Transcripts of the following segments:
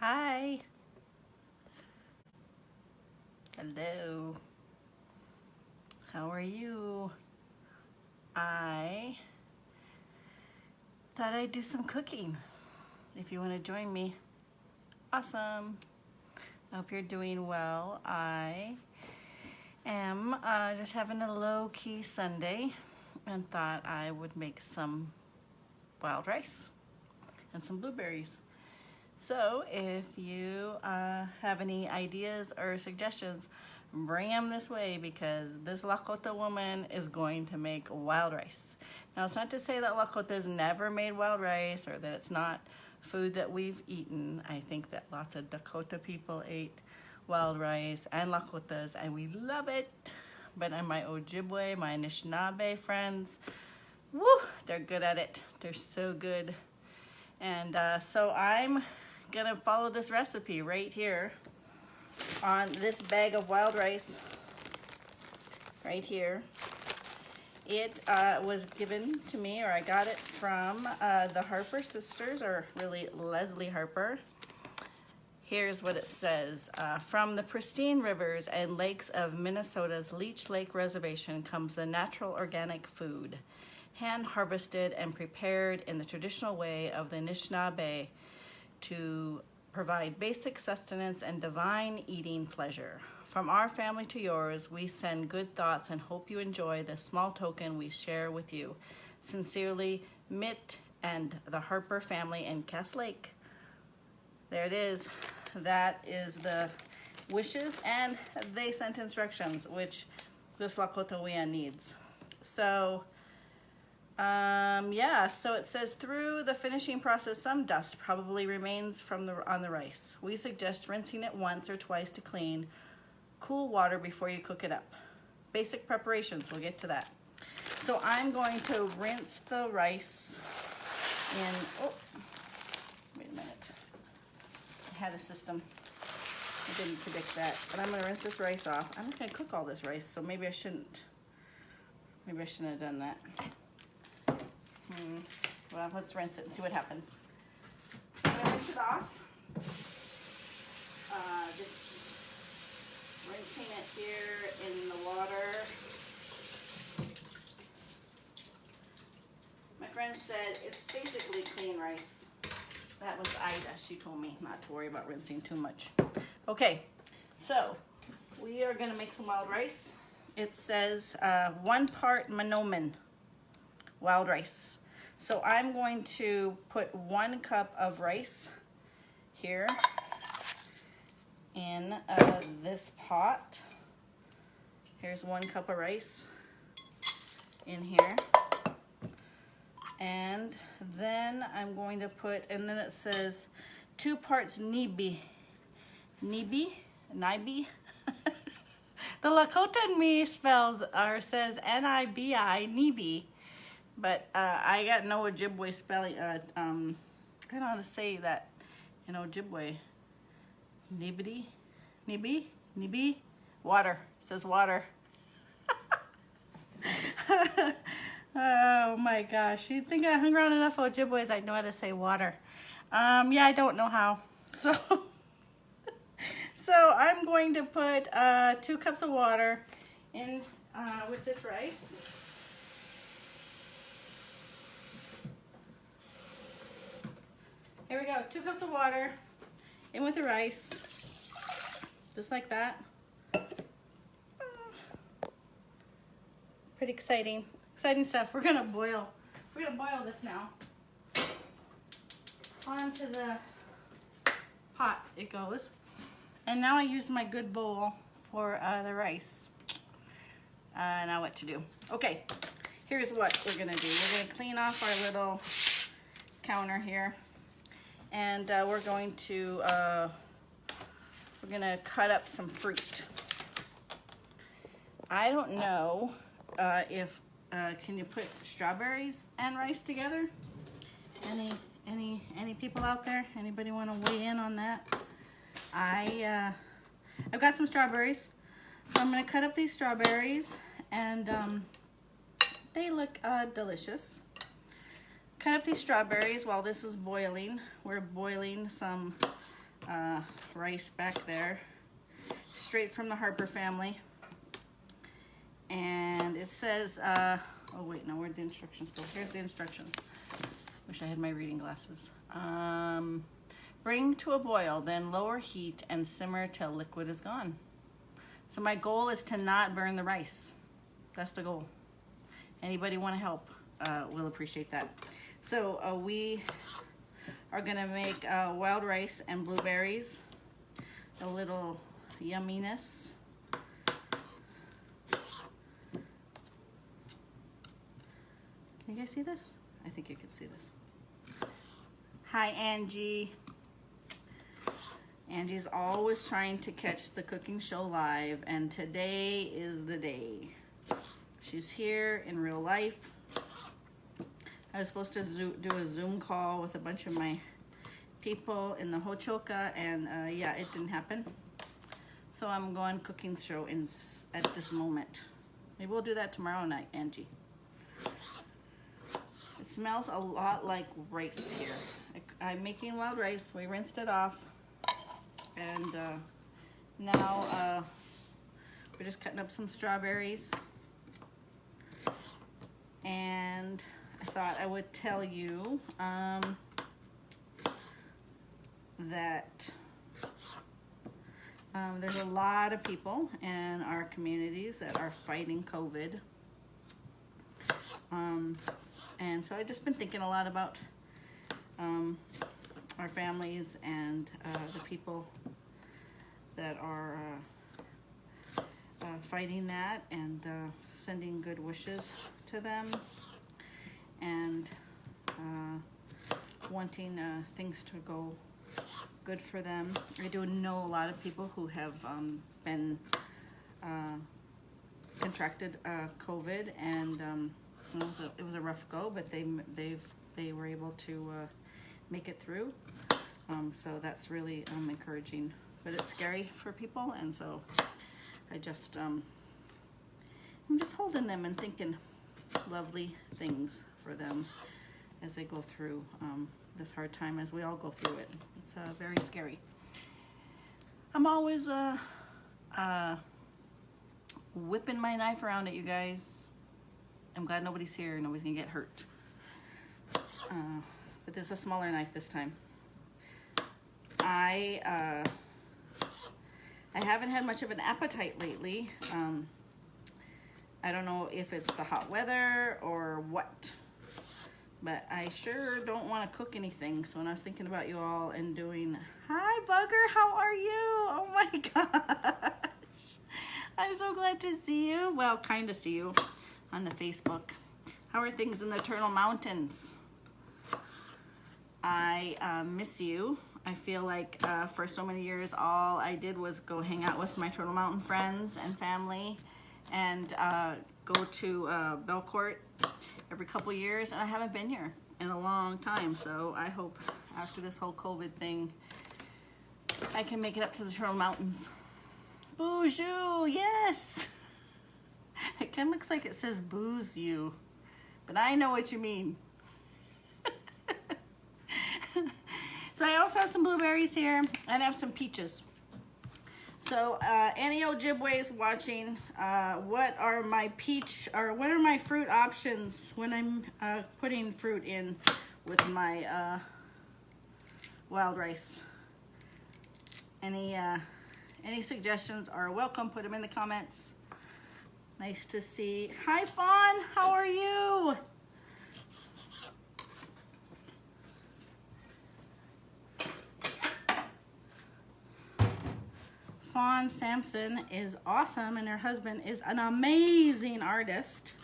Hi. Hello. How are you? I thought I'd do some cooking. If you want to join me, awesome. I hope you're doing well. I am just having a low-key Sunday and thought I would make some wild rice and some blueberries. So if you have any ideas or suggestions, bring them this way because this Lakota woman is going to make wild rice. Now, it's not to say that Lakota's never made wild rice or that it's not food that we've eaten. I think that lots of Dakota people ate wild rice and Lakotas, and we love it. But my Ojibwe, my Anishinaabe friends, woo, they're good at it. They're so good. And so I'm gonna follow this recipe right here on this bag of wild rice right here. It was given to me, or I got it from the Harper sisters, or really Leslie Harper. Here's what it says. From the pristine rivers and lakes of Minnesota's Leech Lake Reservation comes the natural organic food, hand harvested and prepared in the traditional way of the Anishinaabe to provide basic sustenance and divine eating pleasure. From our family to yours, we send good thoughts and hope you enjoy this small token we share with you. Sincerely, Mitt and the Harper family in Cass Lake. There it is. That is the wishes, and they sent instructions, which this Lakota needs. So, yeah, so it says through the finishing process, some dust probably remains on the rice. We suggest rinsing it once or twice to clean. Cool water before you cook it up. Basic preparations, we'll get to that. So I'm going to rinse the rice in, oh, wait a minute. I had a system. I didn't predict that, but I'm gonna rinse this rice off. I'm not gonna cook all this rice, so maybe I shouldn't have done that. Well, let's rinse it and see what happens. So I'm gonna rinse it off. Just rinsing it here in the water. My friend said it's basically clean rice. That was Ida. She told me not to worry about rinsing too much. Okay, so we are gonna make some wild rice. It says 1 part Monoman wild rice. So I'm going to put 1 cup of rice here in this pot. Here's 1 cup of rice in here. And then I'm going to put, and then it says 2 parts nibi. Nibi? Nibi? The Lakota in me says N-I-B-I, nibi. But I got no Ojibwe spelling. I don't know how to say that in Ojibwe. Nibidi? Nibi? Nibi? Water. It says water. Oh my gosh. You'd think I hung around enough Ojibways I'd know how to say water. Yeah, I don't know how. So, so I'm going to put 2 cups of water in with this rice. Here we go, 2 cups of water in with the rice, just like that. Pretty exciting stuff. We're gonna boil this now. Onto the pot it goes. And now I use my good bowl for the rice. Now what to do. Okay, here's what we're gonna do. We're gonna clean off our little counter here. And we're gonna cut up some fruit. I don't know if can you put strawberries and rice together? Any people out there? Anybody want to weigh in on that? I've got some strawberries, so I'm gonna cut up these strawberries, and they look delicious. Cut up these strawberries while this is boiling. We're boiling some rice back there, straight from the Harper family. And it says, oh wait, no, where'd the instructions go? Here's the instructions. Wish I had my reading glasses. Bring to a boil, then lower heat and simmer till liquid is gone. So my goal is to not burn the rice. That's the goal. Anybody want to help? We'll appreciate that. So we are gonna make wild rice and blueberries. A little yumminess. Can you guys see this? I think you can see this. Hi, Angie. Angie's always trying to catch the cooking show live, and today is the day. She's here in real life. I was supposed to do a Zoom call with a bunch of my people in the Hochoka, and yeah, it didn't happen. So I'm going cooking show at this moment. Maybe we'll do that tomorrow night, Angie. It smells a lot like rice here. I'm making wild rice. We rinsed it off. And now we're just cutting up some strawberries. And I thought I would tell you that there's a lot of people in our communities that are fighting COVID. And so I've just been thinking a lot about our families and the people that are fighting that, and sending good wishes to them, and wanting things to go good for them. I do know a lot of people who have been contracted COVID, and it was a rough go, but they were able to make it through. So that's really encouraging, but it's scary for people, and so I just I'm just holding them and thinking lovely things for them as they go through this hard time, as we all go through it. It's very scary. I'm always whipping my knife around at you guys. I'm glad nobody's here. Nobody's gonna get hurt. But this is a smaller knife this time. I haven't had much of an appetite lately. I don't know if it's the hot weather or what, but I sure don't want to cook anything. So when I was thinking about you all and doing, hi Bugger, how are you? Oh my gosh. I'm so glad to see you. Well, kind of see you on the Facebook. How are things in the Eternal Mountains? I miss you. I feel like for so many years, all I did was go hang out with my Turtle Mountain friends and family, and go to Belcourt every couple years, and I haven't been here in a long time. So I hope after this whole COVID thing, I can make it up to the Turtle Mountains. Boozhoo, yes! It kind of looks like it says booze you, but I know what you mean. So I also have some blueberries here, and I have some peaches. So any Ojibways watching, what are my fruit options when I'm putting fruit in with my wild rice? Any suggestions are welcome. Put them in the comments. Nice to see. Hi Fawn, how are you? Fawn Sampson is awesome, and her husband is an amazing artist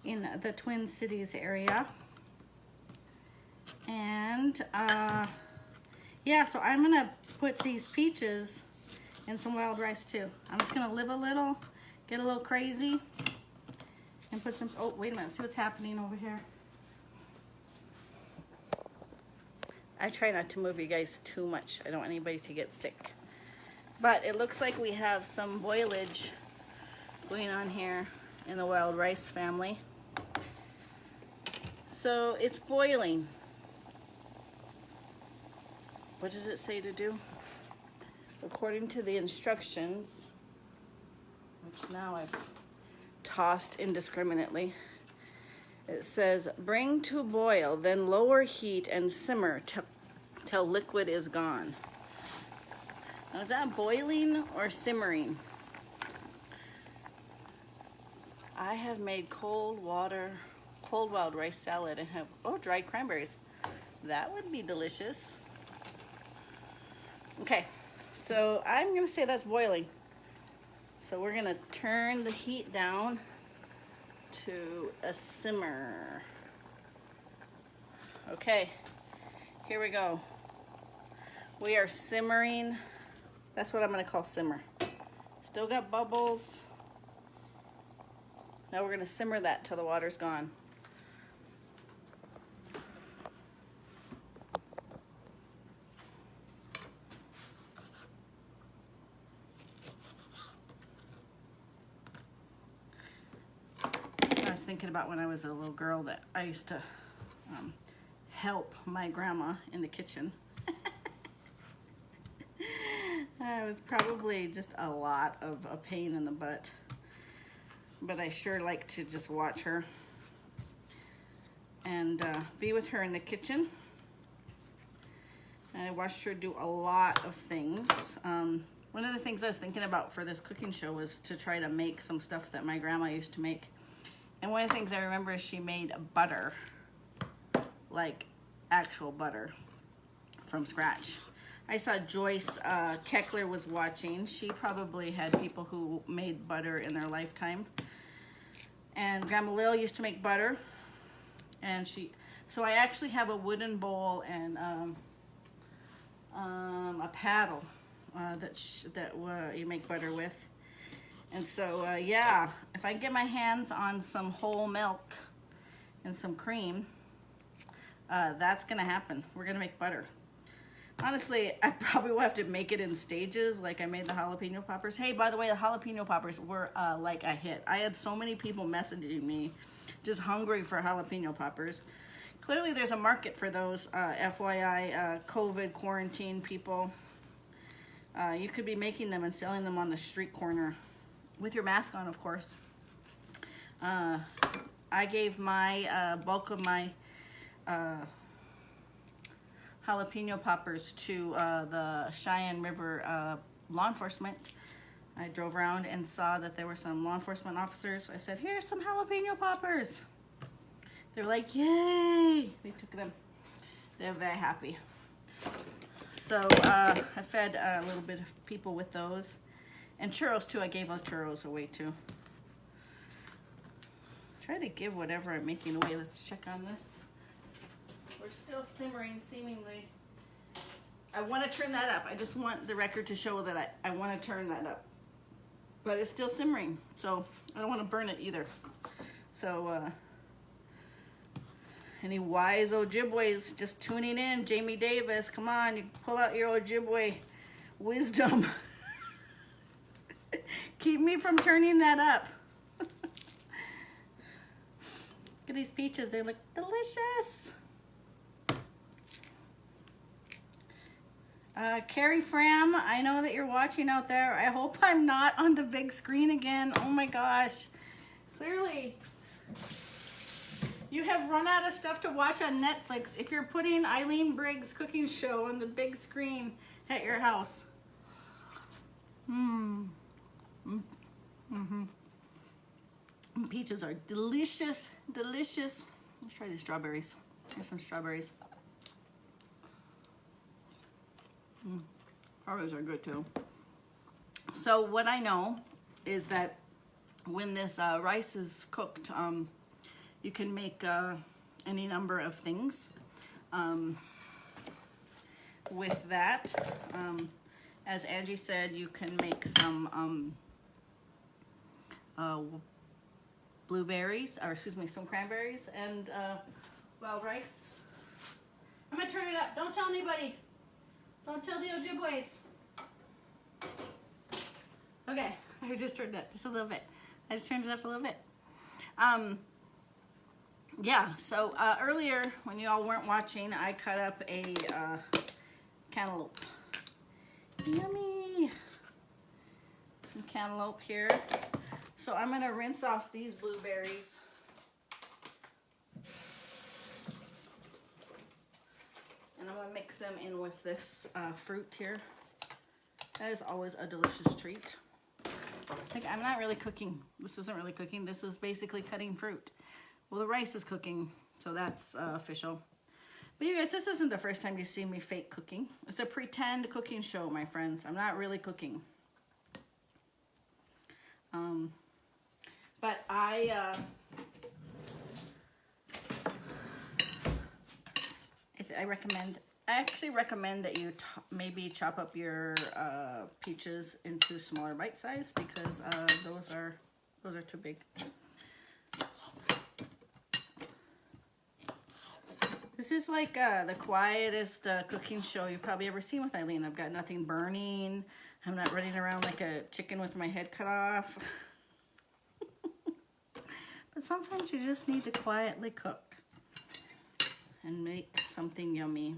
in the Twin Cities area. And yeah, so I'm gonna put these peaches in some wild rice too. I'm just gonna live a little, get a little crazy, and put some, oh wait a minute, see what's happening over here. I try not to move you guys too much. I don't want anybody to get sick. But it looks like we have some boilage going on here in the wild rice family. So it's boiling. what does it say to do? According to the instructions, which now I've tossed indiscriminately, it says bring to boil, then lower heat and simmer till liquid is gone. Now, is that boiling or simmering? I have made cold wild rice salad and have, oh, dried cranberries. That would be delicious. Okay, so I'm gonna say that's boiling. So we're gonna turn the heat down to a simmer. Okay, here we go. We are simmering. That's what I'm gonna call simmer. Still got bubbles. Now we're gonna simmer that till the water's gone. I was thinking about when I was a little girl that I used to help my grandma in the kitchen. It was probably just a lot of a pain in the butt, but I sure like to just watch her and be with her in the kitchen. And I watched her do a lot of things. One of the things I was thinking about for this cooking show was to try to make some stuff that my grandma used to make. And one of the things I remember is she made butter, like actual butter from scratch. I saw Joyce Keckler was watching. She probably had people who made butter in their lifetime. And Grandma Lil used to make butter. And so I actually have a wooden bowl and a paddle that you make butter with. And so, yeah, if I can get my hands on some whole milk and some cream, that's gonna happen. We're gonna make butter. Honestly, I probably will have to make it in stages, like I made the jalapeno poppers. Hey, by the way, the jalapeno poppers were like a hit. I had so many people messaging me, just hungry for jalapeno poppers. Clearly, there's a market for those, FYI, COVID quarantine people. You could be making them and selling them on the street corner, with your mask on, of course. I gave my bulk of my jalapeno poppers to the Cheyenne River law enforcement. I drove around and saw that there were some law enforcement officers. I said, here's some jalapeno poppers. They're like, yay! They took them. They're very happy. So I fed a little bit of people with those. And churros too, I gave churros away too. Try to give whatever I'm making away. Let's check on this. We're still simmering, seemingly. I want to turn that up. I just want the record to show that I want to turn that up. But it's still simmering, so I don't want to burn it either. So, any wise Ojibways just tuning in, Jamie Davis, come on, you pull out your Ojibwe wisdom. Keep me from turning that up. Look at these peaches, they look delicious. Carrie Fram, I know that you're watching out there. I hope I'm not on the big screen again. Oh my gosh. Clearly, you have run out of stuff to watch on Netflix if you're putting Eileen Briggs' cooking show on the big screen at your house. Peaches are delicious, delicious. Let's try these strawberries. Here's some strawberries. Strawberries are good too. So what I know is that when this rice is cooked, you can make any number of things with that. As Angie said, you can make some blueberries, or excuse me, some cranberries and wild rice. I'm gonna turn it up. Don't tell anybody. Don't tell the Ojibways. Okay, I just turned it up just a little bit. I just turned it up a little bit. Yeah, so earlier when you all weren't watching, I cut up a cantaloupe. Yummy. Some cantaloupe here. So I'm gonna rinse off these blueberries. And I'm gonna mix them in with this fruit here. That is always a delicious treat. Like, I'm not really cooking. This isn't really cooking. This is basically cutting fruit. Well, the rice is cooking, so that's official. But you guys, this isn't the first time you see me fake cooking. It's a pretend cooking show, my friends. I'm not really cooking. But I actually recommend that you maybe chop up your peaches into smaller bite size, because those are too big. This is like the quietest cooking show you've probably ever seen with Eileen. I've got nothing burning. I'm not running around like a chicken with my head cut off. But sometimes you just need to quietly cook and make something yummy.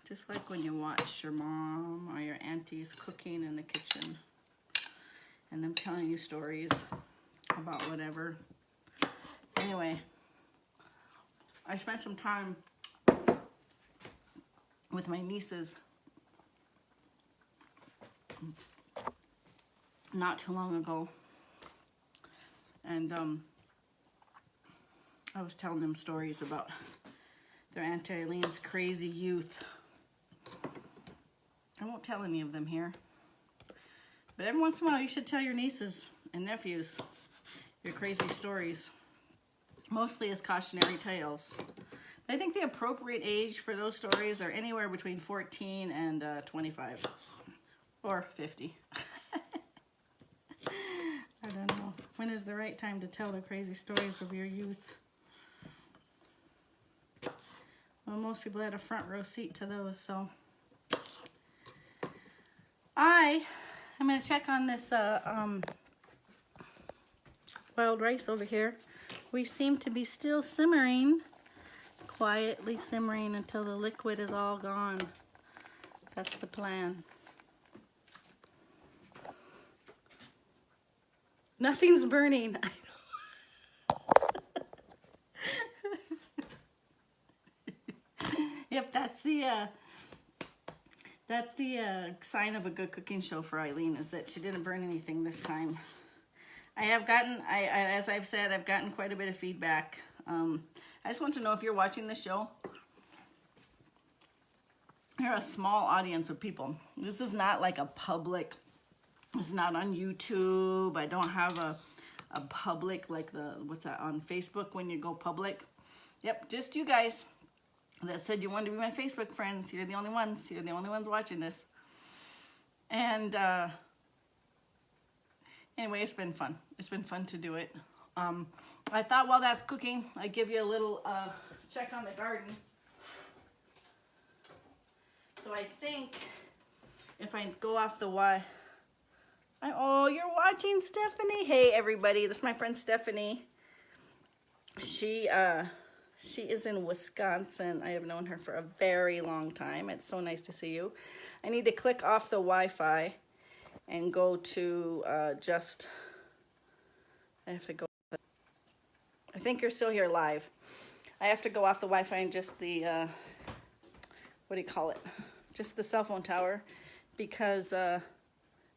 Just like when you watch your mom or your aunties cooking in the kitchen and them telling you stories about whatever. Anyway, I spent some time with my nieces not too long ago, and I was telling them stories about their Aunt Eileen's crazy youth. I won't tell any of them here, but every once in a while you should tell your nieces and nephews your crazy stories, mostly as cautionary tales. I think the appropriate age for those stories are anywhere between 14 and 25 or 50. I don't know. When is the right time to tell the crazy stories of your youth? Well, most people had a front row seat to those, so. I'm going to check on this wild rice over here. We seem to be still simmering, quietly simmering until the liquid is all gone. That's the plan. Nothing's burning. Yep, that's the sign of a good cooking show for Eileen, is that she didn't burn anything this time. As I've said, I've gotten quite a bit of feedback. I just want to know if you're watching this show. You're a small audience of people. This is not like a public, it's not on YouTube. I don't have a public, like what's that, on Facebook when you go public. Yep, just you guys that said you wanted to be my Facebook friends. You're the only ones. You're the only ones watching this. And anyway, it's been fun. It's been fun to do it. I thought while that's cooking, I'd give you a little check on the garden. So I think if I go off the oh, you're watching Stephanie. Hey, everybody. This is my friend Stephanie. She is in Wisconsin. I have known her for a very long time. It's so nice to see you. I need to click off the Wi-Fi and go to I have to go. I think you're still here live. I have to go off the Wi-Fi and just the, what do you call it? Just the cell phone tower, because if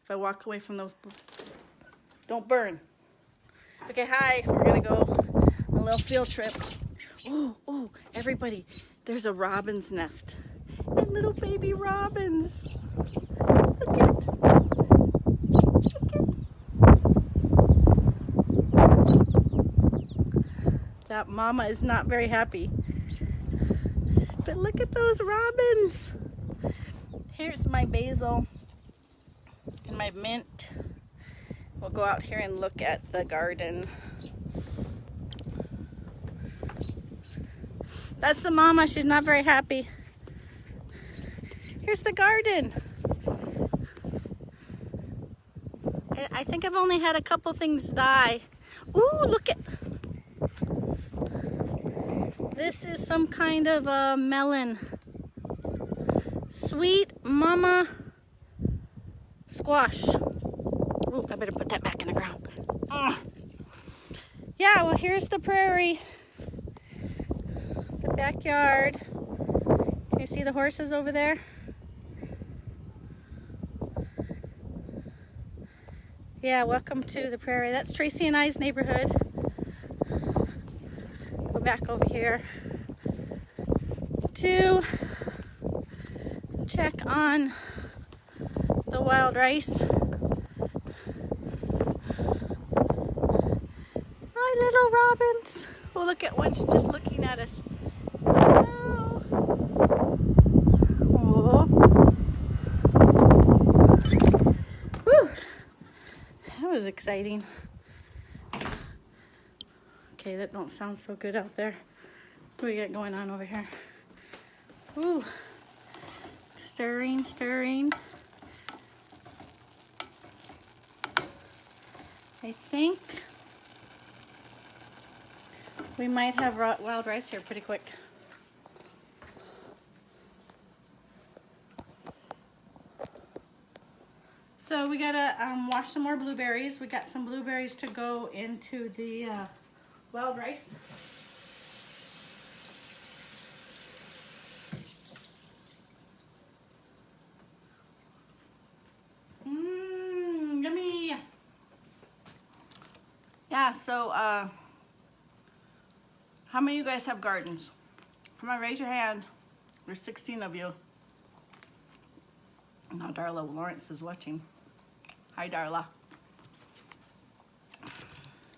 I walk away from those, don't burn. Okay, hi, we're gonna go on a little field trip. Oh, everybody, there's a robin's nest and little baby robins. Look at. That mama is not very happy. But look at those robins. Here's my basil and my mint. We'll go out here and look at the garden. That's the mama. She's not very happy. Here's the garden. I think I've only had a couple things die. Ooh, look at. This is some kind of a melon. Sweet Mama squash. Oh, I better put that back in the ground. Yeah, well, here's the prairie. The backyard. Can you see the horses over there? Yeah, welcome to the prairie. That's Tracy and I's neighborhood. Go back over here to check on the wild rice. Hi, little robins. Oh, look at one. She's just looking at us. Hello. Oh. Whew. That was exciting. Okay, that don't sound so good out there. What do we got going on over here? Ooh. Stirring, stirring. I think we might have wild rice here pretty quick. So we gotta wash some more blueberries. We got some blueberries to go into the wild rice. Yummy. Yeah, so how many of you guys have gardens? Come on, raise your hand. There's 16 of you. Now Darla Lawrence is watching. Hi, Darla.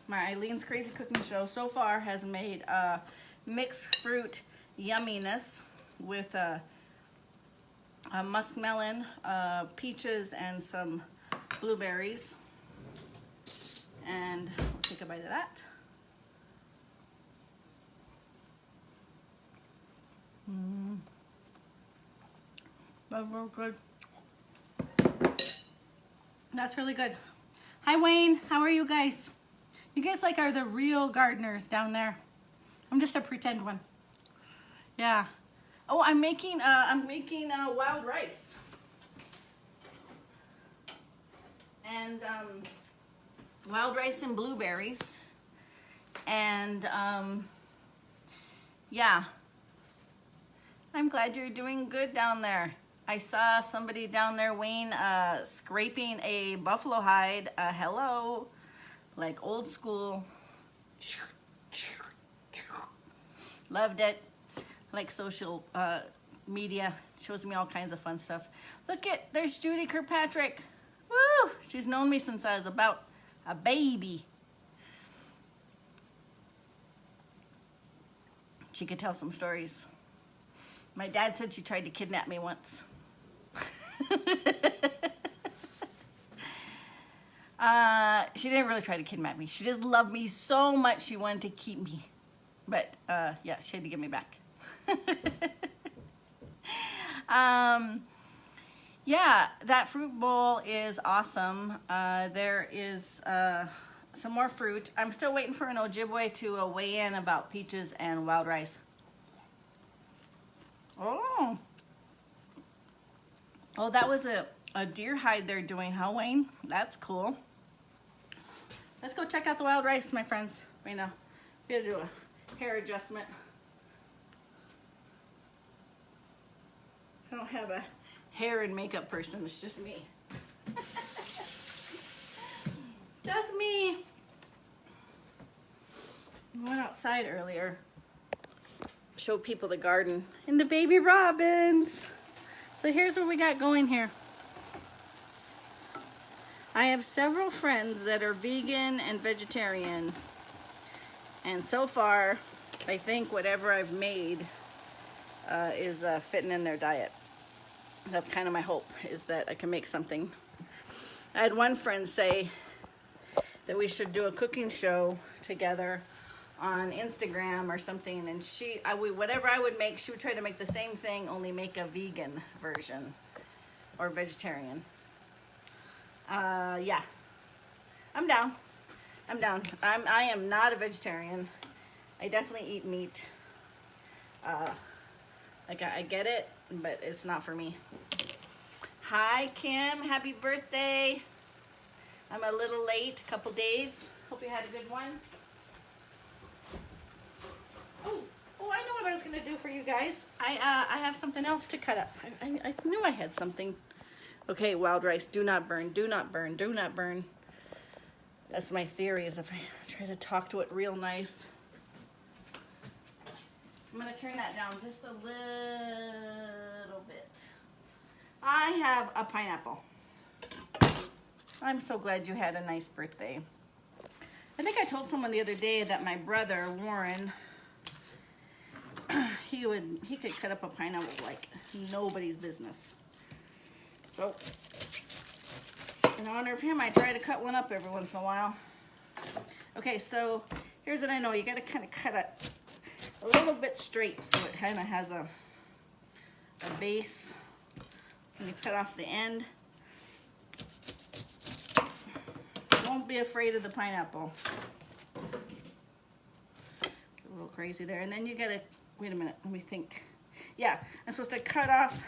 My Eileen's Crazy Cooking Show so far has made mixed fruit yumminess with a muskmelon, peaches, and some blueberries. And we'll take a bite of that. That's real good. That's really good. Hi, Wayne. How are you guys? You guys are the real gardeners down there. I'm just a pretend one. Yeah. Oh, I'm making wild rice. And wild rice and blueberries. And yeah. I'm glad you're doing good down there. I saw somebody down there, Wayne, scraping a buffalo hide. Hello. Like old school. Loved it. Like social media. Shows me all kinds of fun stuff. Look there's Judy Kirkpatrick. Woo! She's known me since I was about a baby. She could tell some stories. My dad said she tried to kidnap me once. She didn't really try to kidnap me. She just loved me so much she wanted to keep me. But yeah, she had to give me back. Yeah, that fruit bowl is awesome. There is some more fruit. I'm still waiting for an Ojibwe to weigh in about peaches and wild rice. Oh, that was a deer hide they're doing, huh, Wayne? That's cool. Let's go check out the wild rice, my friends. Right now, we gotta do a hair adjustment. I don't have a hair and makeup person. It's just me. Just me. I went outside earlier. Showed people the garden and the baby robins. So here's what we got going here. I have several friends that are vegan and vegetarian. And so far, I think whatever I've made is fitting in their diet. That's kind of my hope, is that I can make something. I had one friend say that we should do a cooking show together on Instagram or something, and whatever I would make, she would try to make the same thing, only make a vegan version or vegetarian. Yeah, I'm down. I am not a vegetarian. I definitely eat meat. I get it. but it's not for me. Hi, Kim. Happy birthday. I'm a little late, a couple days. Hope you had a good one. Oh, I know what I was going to do for you guys. I have something else to cut up. I knew I had something. Okay, wild rice. Do not burn. Do not burn. Do not burn. That's my theory, is if I try to talk to it real nice. I'm going to turn that down just a little bit. I have a pineapple. I'm so glad you had a nice birthday. I think I told someone the other day that my brother, Warren, he could cut up a pineapple like nobody's business. So, in honor of him, I try to cut one up every once in a while. Okay, so here's what I know. You got to kind of cut it a little bit straight so it kind of has a base. And you cut off the end. Don't be afraid of the pineapple. Get a little crazy there. And then you gotta, wait a minute, let me think. Yeah, I'm supposed to cut off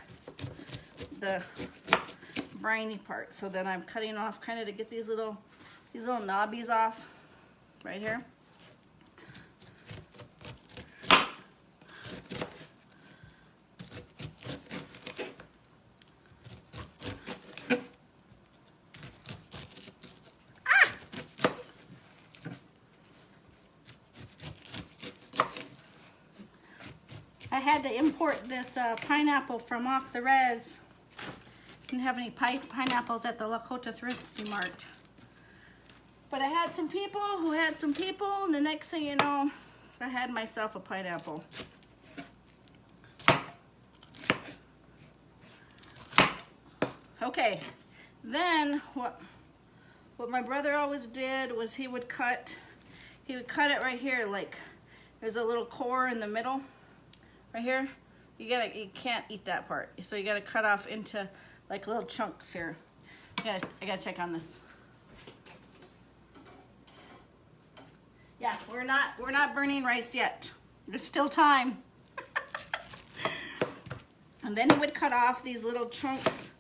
the briny part. So then I'm cutting off kind of to get these little knobbies off right here. I had to import this pineapple from off the res. Didn't have any pineapples at the Lakota Thrifty Mart. But I had some people who had some people, and the next thing you know, I had myself a pineapple. Okay, then what my brother always did was he would cut it right here, like there's a little core in the middle. Right here, you can't eat that part. So you gotta cut off into like little chunks here. I gotta check on this. Yeah, we're not burning rice yet. There's still time. And then he would cut off these little chunks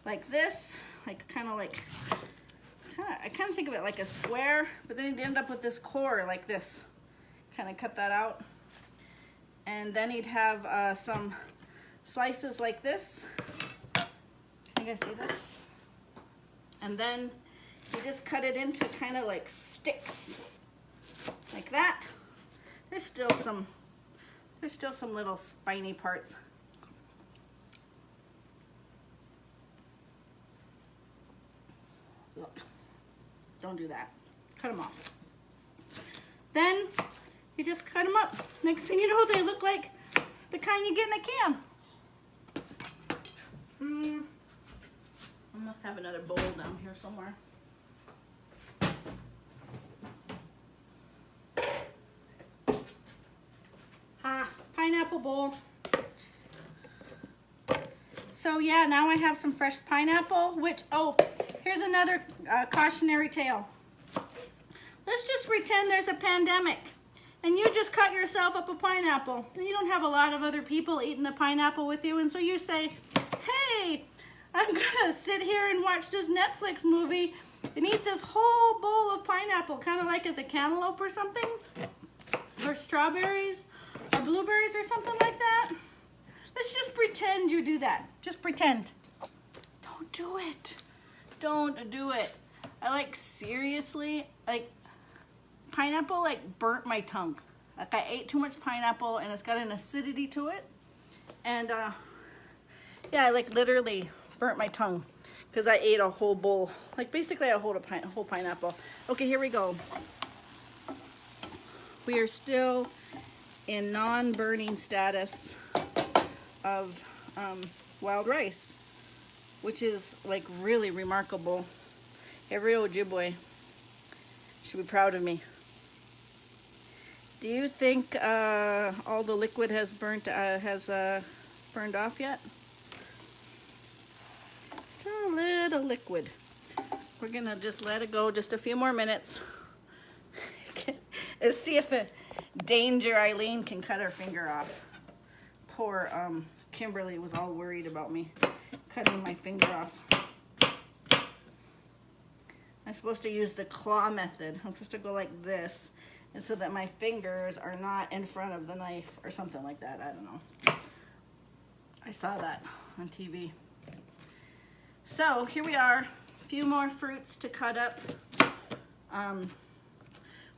like this, like I kind of think of it like a square, but then he'd end up with this core like this. Kind of cut that out. And then he'd have some slices like this. You guys see this? And then you just cut it into kind of like sticks, like that. There's still some little spiny parts. Look, don't do that. Cut them off. Then you just cut them up. Next thing you know, they look like the kind you get in a can. I must have another bowl down here somewhere. Pineapple bowl. So yeah, now I have some fresh pineapple, which, oh, here's another cautionary tale. Let's just pretend there's a pandemic and you just cut yourself up a pineapple and you don't have a lot of other people eating the pineapple with you, and so you say, hey, I'm gonna sit here and watch this Netflix movie and eat this whole bowl of pineapple, kind of like as a cantaloupe or something, or strawberries or blueberries or something like that. Let's just pretend you do that. Just pretend. Don't do it. Don't do it. Seriously, pineapple burnt my tongue. I ate too much pineapple and it's got an acidity to it. And yeah, I literally burnt my tongue because I ate a whole bowl. Basically a whole pineapple. Okay, here we go. We are still in non-burning status of wild rice, which is really remarkable. Every Ojibwe should be proud of me. Do you think all the liquid has burned off yet? Still a little liquid. We're gonna just let it go just a few more minutes. Let's see if Danger Eileen can cut her finger off. Poor Kimberly was all worried about me cutting my finger off. I'm supposed to use the claw method. I'm supposed to go like this, and so that my fingers are not in front of the knife or something like that. I don't know. I saw that on TV. So here we are, a few more fruits to cut up.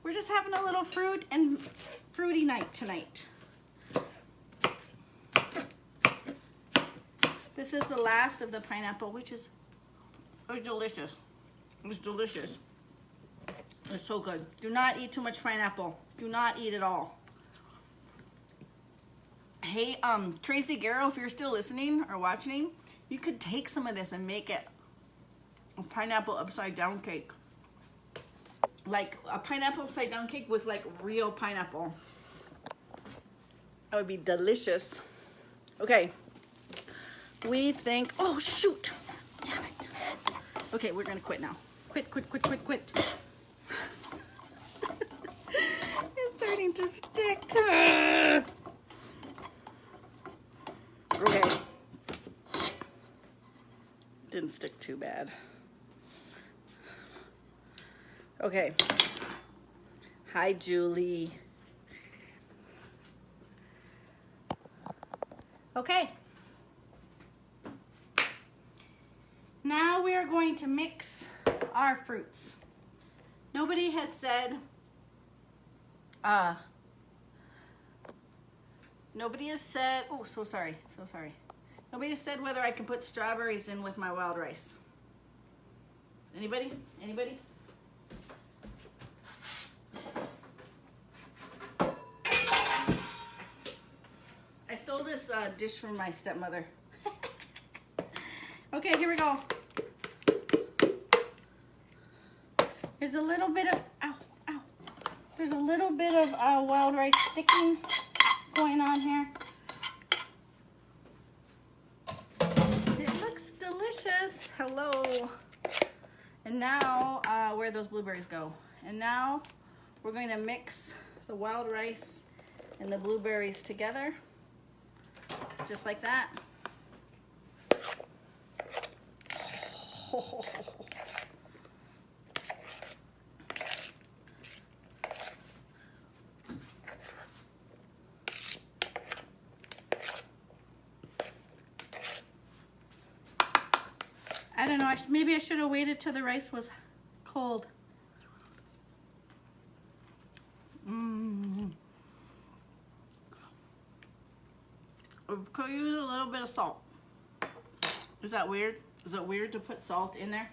We're just having a little fruit and fruity night tonight. This is the last of the pineapple, which is delicious. It's delicious. It's so good. Do not eat too much pineapple. Do not eat it all. Hey, Tracy Garrow, if you're still listening or watching, you could take some of this and make it a pineapple upside down cake. Like a pineapple upside down cake with like real pineapple. That would be delicious. Okay. We think, oh shoot, damn it. Okay, we're gonna quit now. Quit. It's starting to stick. Okay. Didn't stick too bad. Okay. Hi, Julie. Okay. Now we are going to mix our fruits. Nobody has said, oh, so sorry. Nobody has said whether I can put strawberries in with my wild rice. Anybody? I stole this dish from my stepmother. Okay, here we go. There's a little bit of, There's a little bit of wild rice sticking going on here. It looks delicious. Hello. And now, where'd those blueberries go? And now we're going to mix the wild rice and the blueberries together, just like that. Oh. I don't know, maybe I should have waited till the rice was cold. Could use a little bit of salt. Is that weird? Is it weird to put salt in there?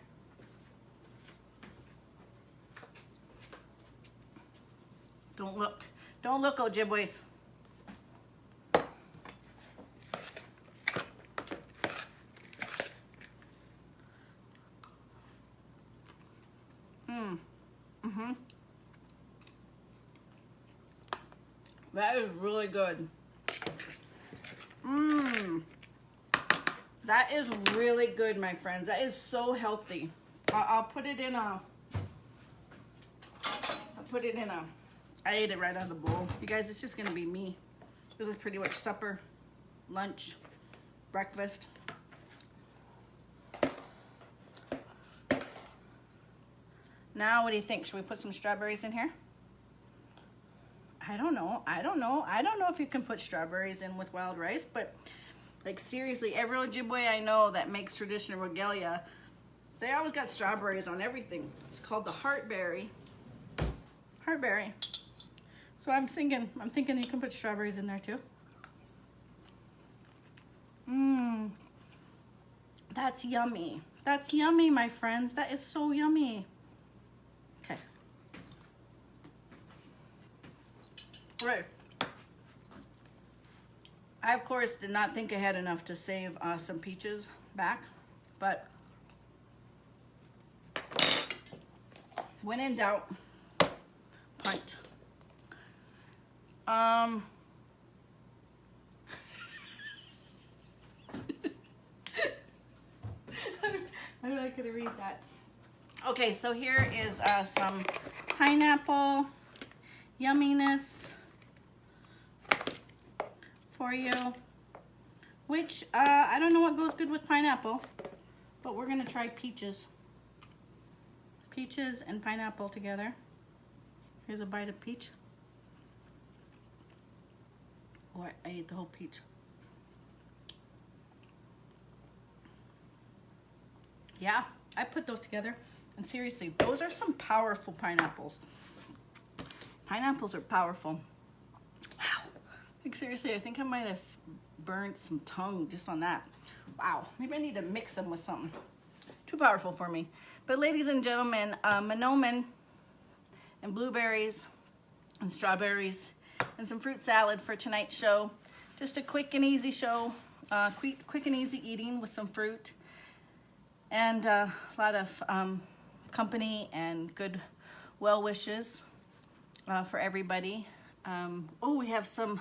Don't look, Ojibways. That is really good. That is really good, my friends. That is so healthy. I'll put it in a, I ate it right out of the bowl. You guys, it's just gonna be me. This is pretty much supper, lunch, breakfast. Now, what do you think? Should we put some strawberries in here? I don't know if you can put strawberries in with wild rice, but like seriously, every Ojibwe I know that makes traditional regalia, they always got strawberries on everything. It's called the heartberry. Heartberry. So I'm thinking you can put strawberries in there too. That's yummy. That's yummy, my friends. That is so yummy. Okay. Right. I, of course, did not think ahead enough to save some peaches back, but when in doubt, punt. I'm not gonna read that. Okay, so here is some pineapple yumminess for you. which I don't know what goes good with pineapple, but we're gonna try peaches. Peaches and pineapple together. Here's a bite of peach. Oh, I ate the whole peach. Yeah, I put those together, and seriously, those are some powerful pineapples. Pineapples are powerful. Wow. Like seriously, I think I might have burned some tongue just on that. Wow, maybe I need to mix them with something. Too powerful for me. But ladies and gentlemen, manoomin and blueberries and strawberries and some fruit salad for tonight's show. Just a quick and easy show, quick and easy eating with some fruit and a lot of company and good well wishes for everybody. Oh, we have some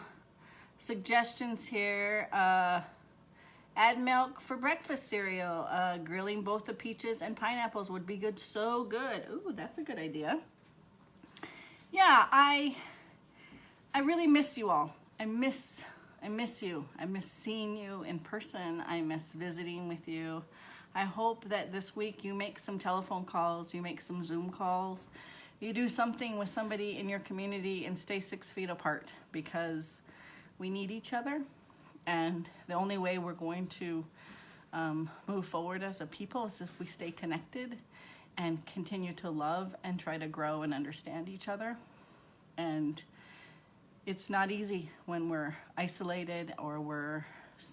suggestions here. Add milk for breakfast cereal. Grilling both the peaches and pineapples would be good. So good. Ooh, that's a good idea. Yeah, I really miss you all. I miss you. I miss seeing you in person. I miss visiting with you. I hope that this week you make some telephone calls, you make some Zoom calls, you do something with somebody in your community and stay 6 feet apart, because we need each other. And the only way we're going to move forward as a people is if we stay connected and continue to love and try to grow and understand each other. And it's not easy when we're isolated or we're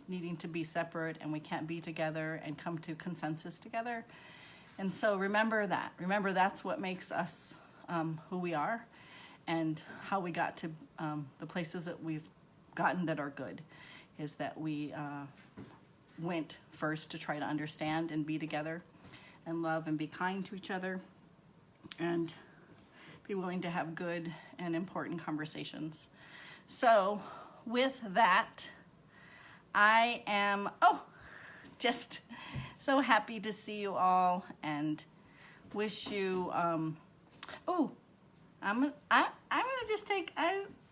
needing to be separate and we can't be together and come to consensus together. And so remember that. Remember that's what makes us who we are and how we got to the places that we've gotten that are good, is that we went first to try to understand and be together and love and be kind to each other and be willing to have good and important conversations. So with that, I am just so happy to see you all and wish you I'm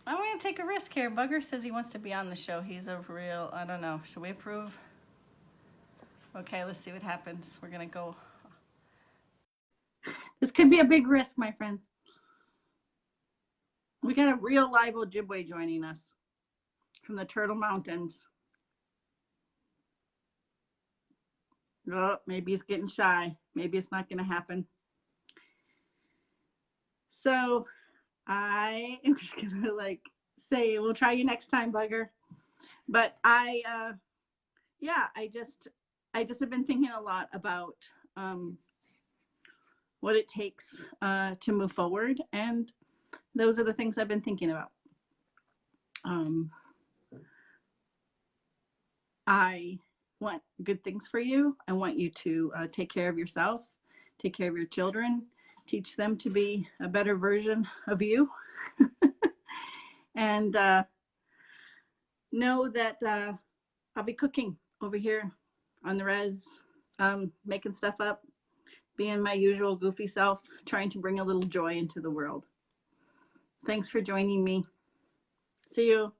gonna take a risk here. Bugger says he wants to be on the show. He's a real, I don't know. Should we approve? Okay, let's see what happens. We're gonna go. This could be a big risk, my friends. We got a real live Ojibwe joining us from the Turtle Mountains. Oh, maybe he's getting shy. Maybe it's not gonna happen. So I am just gonna say, we'll try you next time, Bugger. But I just have been thinking a lot about what it takes to move forward, and those are the things I've been thinking about. I want good things for you. I want you to take care of yourself, take care of your children, teach them to be a better version of you. And know that I'll be cooking over here on the res, making stuff up, being my usual goofy self, trying to bring a little joy into the world. Thanks for joining me. See you.